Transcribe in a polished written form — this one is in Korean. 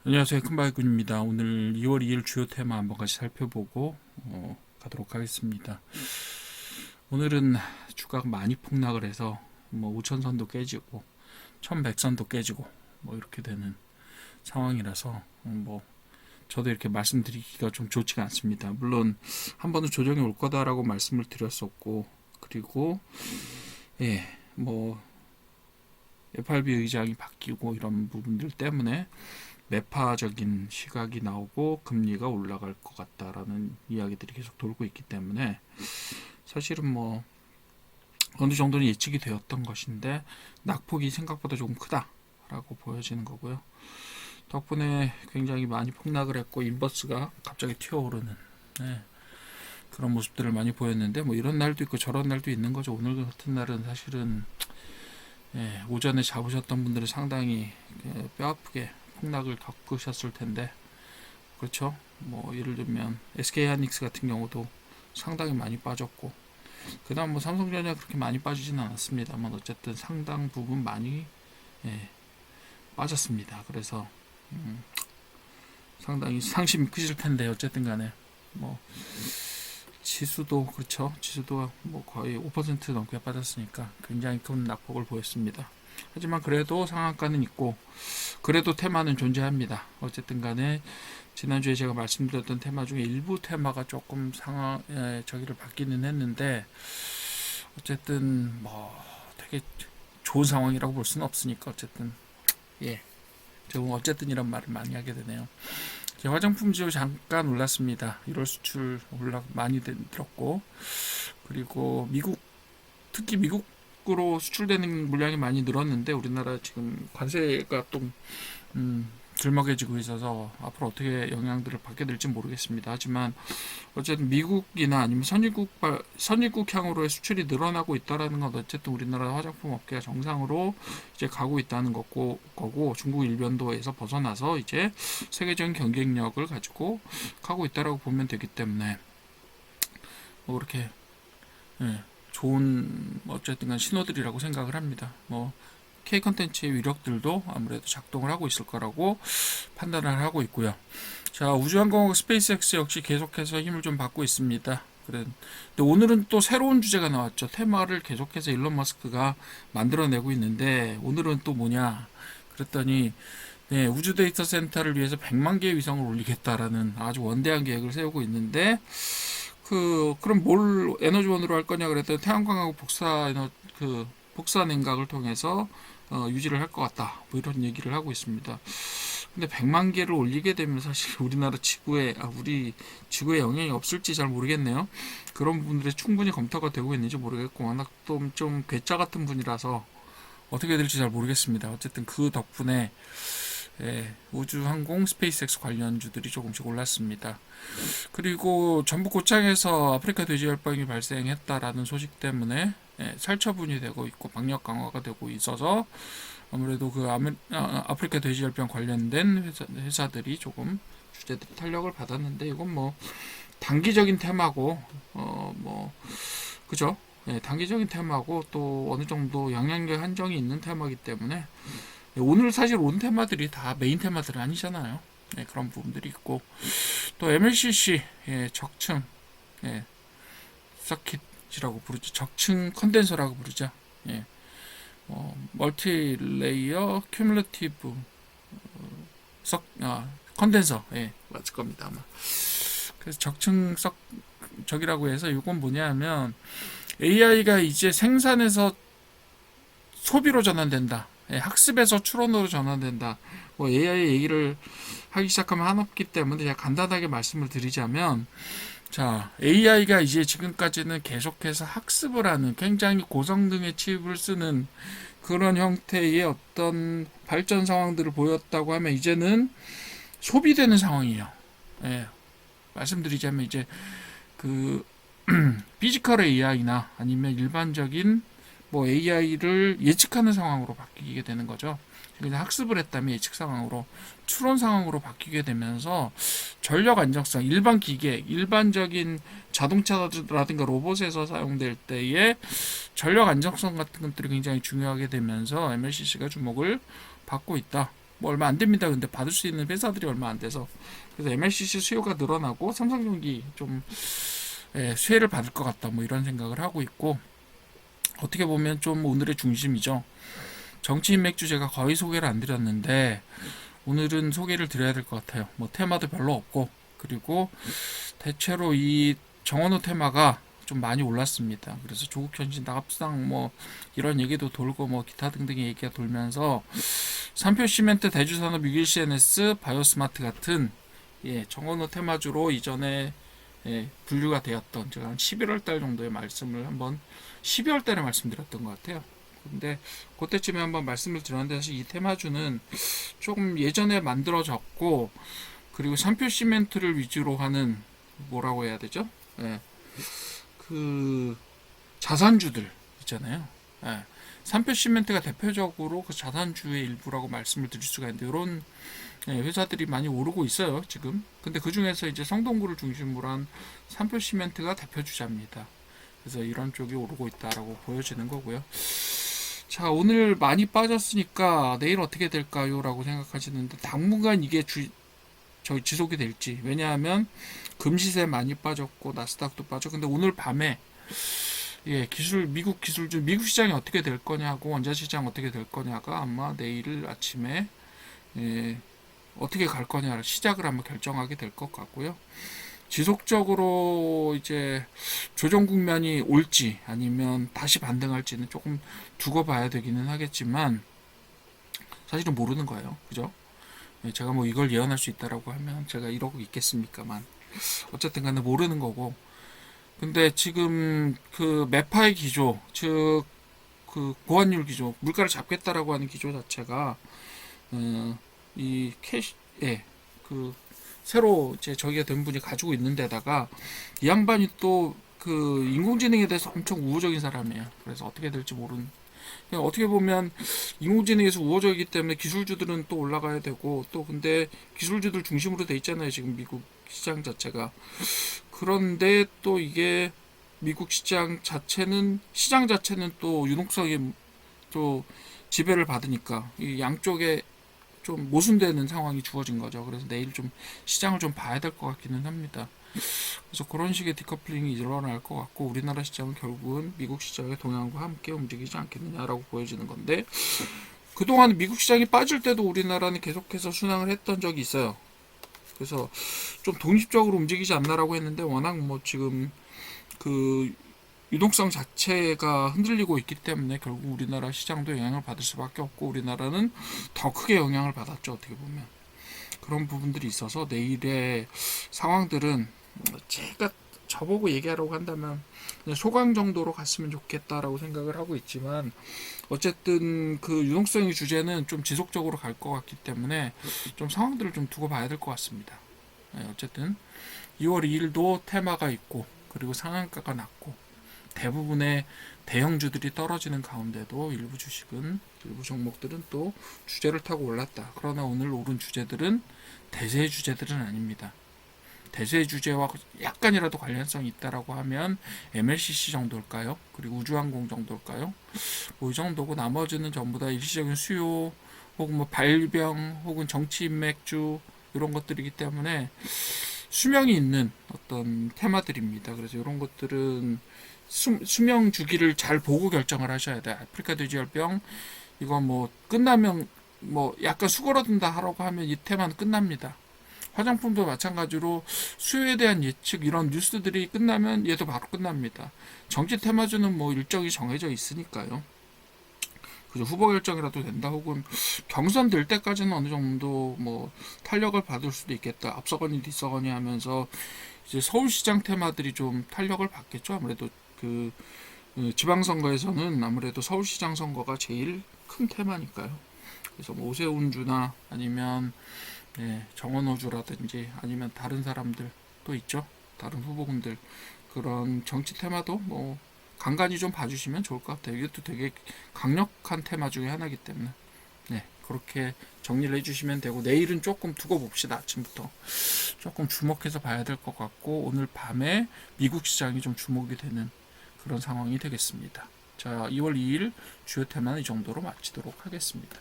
안녕하세요. 큰바이군입니다. 오늘 2월 2일 주요 테마 한번 같이 살펴보고 가도록 하겠습니다. 오늘은 주가가 많이 폭락을 해서 5천선도 깨지고 1100선도 깨지고 이렇게 되는 상황이라서 저도 이렇게 말씀드리기가 좀 좋지가 않습니다. 물론 한 번은 조정이 올 거다라고 말씀을 드렸었고, 그리고 FRB 의장이 바뀌고 이런 부분들 때문에 매파적인 시각이 나오고 금리가 올라갈 것 같다라는 이야기들이 계속 돌고 있기 때문에 사실은 어느 정도는 예측이 되었던 것인데 낙폭이 생각보다 조금 크다라고 보여지는 거고요. 덕분에 굉장히 많이 폭락을 했고 인버스가 갑자기 튀어오르는 그런 모습들을 많이 보였는데 이런 날도 있고 저런 날도 있는 거죠. 오늘 같은 날은 사실은 오전에 잡으셨던 분들은 상당히 뼈아프게 폭락을 겪으셨을 텐데, 그렇죠? 예를 들면 SK하이닉스 같은 경우도 상당히 많이 빠졌고, 그다음 삼성전자 그렇게 많이 빠지진 않았습니다만 어쨌든 상당 부분 많이 빠졌습니다. 그래서 상당히 상심이 크실 텐데 어쨌든 간에 지수도 그렇죠. 지수도 거의 5% 넘게 빠졌으니까 굉장히 큰 낙폭을 보였습니다. 하지만 그래도 상한가는 있고 그래도 테마는 존재합니다. 어쨌든 간에 지난주에 제가 말씀드렸던 테마 중에 일부 테마가 조금 저기를 받기는 했는데 어쨌든 되게 좋은 상황이라고 볼 수는 없으니까 어쨌든 제가 어쨌든 이런 말을 많이 하게 되네요. 화장품지수 잠깐 올랐습니다. 1월 수출 많이 들었고, 그리고 특히 미국으로 수출되는 물량이 많이 늘었는데 우리나라 지금 관세가 또 들먹해지고 있어서 앞으로 어떻게 영향들을 받게 될지 모르겠습니다. 하지만 어쨌든 미국이나 아니면 선진국향으로의 수출이 늘어나고 있다라는 건 어쨌든 우리나라 화장품 업계가 정상으로 이제 가고 있다는 거고 중국 일변도에서 벗어나서 이제 세계적인 경쟁력을 가지고 가고 있다라고 보면 되기 때문에 그렇게 좋은 어쨌든 간 신호들이라고 생각을 합니다. K 컨텐츠의 위력들도 아무래도 작동을 하고 있을 거라고 판단을 하고 있고요. 자, 우주항공학 스페이스X 역시 계속해서 힘을 좀 받고 있습니다. 근데 오늘은 또 새로운 주제가 나왔죠. 테마를 계속해서 일론 머스크가 만들어내고 있는데 오늘은 또 뭐냐? 그랬더니 우주 데이터 센터를 위해서 100만 개의 위성을 올리겠다라는 아주 원대한 계획을 세우고 있는데 그럼 뭘 에너지원으로 할 거냐 그랬더니 태양광하고 복사 냉각을 통해서 유지를 할 것 같다. 이런 얘기를 하고 있습니다. 근데 100만 개를 올리게 되면 사실 우리나라 우리 지구에 영향이 없을지 잘 모르겠네요. 그런 부분들이 충분히 검토가 되고 있는지 모르겠고, 워낙 좀 괴짜 같은 분이라서 어떻게 될지 잘 모르겠습니다. 어쨌든 그 덕분에 우주항공 스페이스X 관련주들이 조금씩 올랐습니다. 그리고 전북 고창에서 아프리카 돼지열병이 발생했다라는 소식 때문에 살처분이 되고 있고 방역 강화가 되고 있어서 아무래도 아프리카 돼지열병 관련된 회사들이 조금 주제들이 탄력을 받았는데 이건 단기적인 테마고 그죠? 단기적인 테마고 또 어느 정도 영향력 한정이 있는 테마이기 때문에 오늘 사실 온 테마들이 다 메인 테마들은 아니잖아요. 그런 부분들이 있고 또 MLCC 적층 서킷이라고 부르죠. 적층 컨덴서라고 부르죠. 멀티레이어 큐뮬러티브 컨덴서 맞을 겁니다 아마. 그래서 적이라고 해서 이건 뭐냐면 AI가 이제 생산에서 소비로 전환된다. 학습에서 추론으로 전환된다. AI 얘기를 하기 시작하면 한없기 때문에 제가 간단하게 말씀을 드리자면, 자, AI가 이제 지금까지는 계속해서 학습을 하는 굉장히 고성능의 칩을 쓰는 그런 형태의 어떤 발전 상황들을 보였다고 하면 이제는 소비되는 상황이에요. 말씀드리자면 이제 피지컬 AI나 아니면 일반적인 AI를 예측하는 상황으로 바뀌게 되는 거죠. 그냥 학습을 했다면 예측 상황으로 추론 상황으로 바뀌게 되면서 전력 안정성, 일반적인 자동차라든가 로봇에서 사용될 때의 전력 안정성 같은 것들이 굉장히 중요하게 되면서 MLCC가 주목을 받고 있다. 뭐 얼마 안 됩니다. 근데 받을 수 있는 회사들이 얼마 안 돼서 그래서 MLCC 수요가 늘어나고 삼성전기 좀 수혜를 받을 것 같다. 뭐 이런 생각을 하고 있고 어떻게 보면 좀 오늘의 중심이죠. 정치인맥 주제가 거의 소개를 안 드렸는데 오늘은 소개를 드려야 될 것 같아요. 뭐 테마도 별로 없고 그리고 대체로 이 정원호 테마가 좀 많이 올랐습니다. 그래서 조국 현신 낙합상 뭐 이런 얘기도 돌고 뭐 기타 등등의 얘기가 돌면서 삼표 시멘트, 대주산업, 6일 CNS, 바이오스마트 같은 정원호 테마주로 이전에 분류가 되었던 제가 한 11월 달 정도의 말씀을 한번 12월 달에 말씀드렸던 것 같아요. 근데 그때쯤에 한번 말씀을 드렸는데 사실 이 테마주는 조금 예전에 만들어졌고 그리고 삼표 시멘트를 위주로 하는 뭐라고 해야 되죠? 그 자산주들 있잖아요. 삼표 시멘트가 대표적으로 그 자산주의 일부라고 말씀을 드릴 수가 있는데 이런 회사들이 많이 오르고 있어요 지금. 근데 그 중에서 이제 성동구를 중심으로 한 삼표 시멘트가 대표 주자입니다. 그래서 이런 쪽이 오르고 있다라고 보여지는 거고요. 자, 오늘 많이 빠졌으니까 내일 어떻게 될까요? 라고 생각하시는데 당분간 이게 지속이 될지. 왜냐하면 금시세 많이 빠졌고 나스닥도 빠져. 근데 오늘 밤에 미국 기술주, 미국 시장이 어떻게 될 거냐고 원자 시장 어떻게 될 거냐가 아마 내일 아침에 어떻게 갈 거냐 시작을 한번 결정하게 될 것 같고요. 지속적으로 이제 조정 국면이 올지 아니면 다시 반등할지는 조금 두고 봐야 되기는 하겠지만 사실은 모르는 거예요. 그죠? 제가 뭐 이걸 예언할 수 있다라고 하면 제가 이러고 있겠습니까만 어쨌든 간에 모르는 거고. 근데 지금 그 매파의 기조, 즉 그 고환율 기조, 물가를 잡겠다라고 하는 기조 자체가 이 캐시 그 새로 이제 저기가 된 분이 가지고 있는 데다가 이 양반이 또 그 인공지능에 대해서 엄청 우호적인 사람이에요. 그래서 어떻게 될지 모르는. 어떻게 보면 인공지능에서 우호적이기 때문에 기술주들은 또 올라가야 되고 또 근데 기술주들 중심으로 돼 있잖아요. 지금 미국 시장 자체가. 그런데 또 이게 미국 시장 자체는 또 유동성이 또 지배를 받으니까 이 양쪽에 좀 모순되는 상황이 주어진 거죠. 그래서 내일 좀 시장을 좀 봐야 될 것 같기는 합니다. 그래서 그런 식의 디커플링이 일어날 것 같고 우리나라 시장은 결국은 미국 시장의 동향과 함께 움직이지 않겠느냐라고 보여지는 건데 그동안 미국 시장이 빠질 때도 우리나라는 계속해서 순항을 했던 적이 있어요. 그래서 좀 독립적으로 움직이지 않나라고 했는데 워낙 뭐 지금 그 유동성 자체가 흔들리고 있기 때문에 결국 우리나라 시장도 영향을 받을 수밖에 없고 우리나라는 더 크게 영향을 받았죠. 어떻게 보면 그런 부분들이 있어서 내일의 상황들은 제가 저보고 얘기하라고 한다면 그냥 소강 정도로 갔으면 좋겠다라고 생각을 하고 있지만 어쨌든 그 유동성의 주제는 좀 지속적으로 갈 것 같기 때문에 좀 상황들을 좀 두고 봐야 될 것 같습니다. 어쨌든 2월 2일도 테마가 있고 그리고 상한가가 낮고 대부분의 대형주들이 떨어지는 가운데도 일부 종목들은 또 주제를 타고 올랐다. 그러나 오늘 오른 주제들은 대세의 주제들은 아닙니다. 대세의 주제와 약간이라도 관련성이 있다라고 하면 MLCC 정도일까요? 그리고 우주항공 정도일까요? 뭐 이 정도고 나머지는 전부 다 일시적인 수요 혹은 뭐 발병 혹은 정치 인맥주 이런 것들이기 때문에 수명이 있는 어떤 테마들입니다. 그래서 이런 것들은 수명 주기를 잘 보고 결정을 하셔야 돼요. 아프리카 돼지열병 이거 뭐 끝나면 뭐 약간 수그러든다 하라고 하면 이 테마는 끝납니다. 화장품도 마찬가지로 수요에 대한 예측 이런 뉴스들이 끝나면 얘도 바로 끝납니다. 정치 테마주는 뭐 일정이 정해져 있으니까요. 그죠. 후보 결정이라도 된다 혹은 경선 될 때까지는 어느 정도 뭐 탄력을 받을 수도 있겠다. 앞서거니 뒤서거니 하면서 이제 서울시장 테마들이 좀 탄력을 받겠죠. 아무래도 그 지방선거에서는 아무래도 서울시장 선거가 제일 큰 테마니까요. 그래서 뭐 오세훈주나 아니면 정원호주라든지 아니면 다른 사람들 또 있죠. 다른 후보군들 그런 정치 테마도 뭐 간간히 좀 봐주시면 좋을 것 같아요. 이것도 되게 강력한 테마 중에 하나이기 때문에 그렇게 정리를 해주시면 되고 내일은 조금 두고 봅시다. 아침부터 조금 주목해서 봐야 될 것 같고 오늘 밤에 미국 시장이 좀 주목이 되는 그런 상황이 되겠습니다. 자, 2월 2일 주요 테마는 이 정도로 마치도록 하겠습니다.